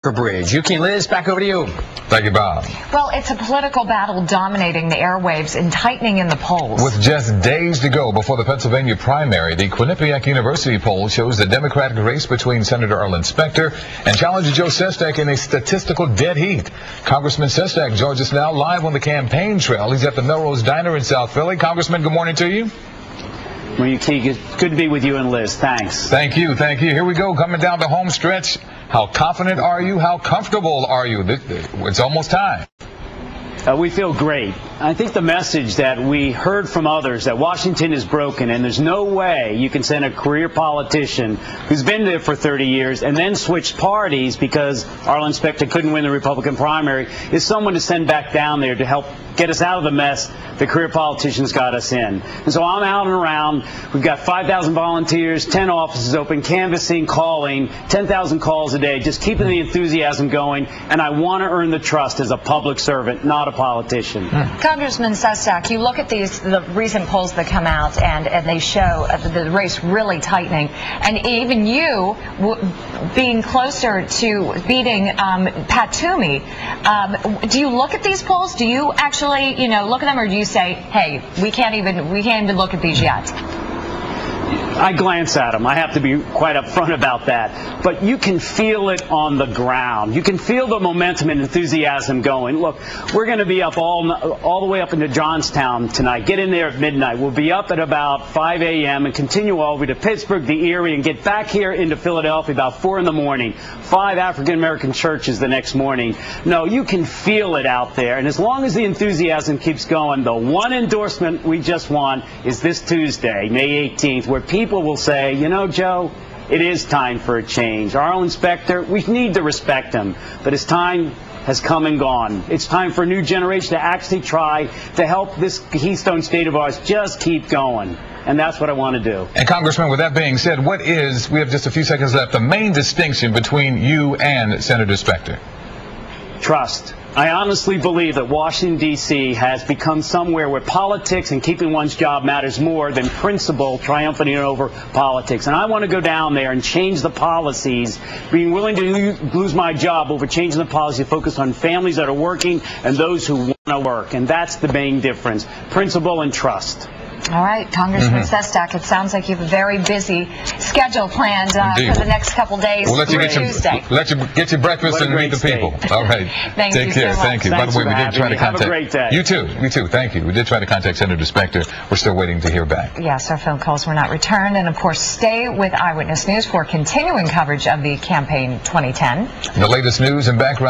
Bridge. Yuki and Liz, back over to you. Thank you, Bob. Well, it's a political battle dominating the airwaves and tightening in the polls. With just days to go before the Pennsylvania primary, the Quinnipiac University poll shows the Democratic race between Senator Arlen Specter and challenger Joe Sestak in a statistical dead heat. Congressman Sestak joins us now live on the campaign trail. He's at the Melrose Diner in South Philly. Congressman, good morning to you. Well, Yuki, good to be with you and Liz. Thanks. Thank you. Thank you. Here we go, coming down the home stretch. How confident are you? How comfortable are you? It's almost time. We feel great. I think the message that we heard from others, that Washington is broken and there's no way you can send a career politician who's been there for 30 years and then switch parties because Arlen Specter couldn't win the Republican primary, is someone to send back down there to help get us out of the mess the career politicians got us in. And so I'm out and around. We've got 5,000 volunteers, 10 offices open, canvassing, calling, 10,000 calls a day, just keeping the enthusiasm going. And I want to earn the trust as a public servant, not a politician. Congressman Sestak, you look at the recent polls that come out and they show the race really tightening, and even you being closer to beating Pat Toomey. Do you look at these polls? Do you actually, look at them, or do you say, hey, we can't even look at these yet? I glance at them. I have to be quite upfront about that. But you can feel it on the ground. You can feel the momentum and enthusiasm going. Look, we're going to be up all the way up into Johnstown tonight. Get in there at midnight. We'll be up at about 5 a.m. and continue all the way to Pittsburgh, the Erie, and get back here into Philadelphia about 4 in the morning. 5 African-American churches the next morning. No, you can feel it out there. And as long as the enthusiasm keeps going, the one endorsement we just want is this Tuesday, May 18th, where people will say, Joe, it is time for a change. Arlen Specter, we need to respect him, but his time has come and gone. It's time for a new generation to actually try to help this Keystone state of ours just keep going. And that's what I want to do. And Congressman, with that being said, what is, we have just a few seconds left, the main distinction between you and Senator Specter? Trust. I honestly believe that Washington, D.C. has become somewhere where politics and keeping one's job matters more than principle triumphing over politics. And I want to go down there and change the policies, being willing to lose my job over changing the policy to focus on families that are working and those who want to work. And that's the main difference, principle and trust. All right, Congressman Sestak, it sounds like you have a very busy schedule planned for the next couple days. We'll let you Tuesday. get your breakfast and meet the people. All right. Take care. So Thank you. By the way, we did try to contact. Have a great day. You too. Thank you. We did try to contact Senator Specter. We're still waiting to hear back. Yes, our phone calls were not returned. And of course, stay with Eyewitness News for continuing coverage of the campaign 2010. The latest news and background.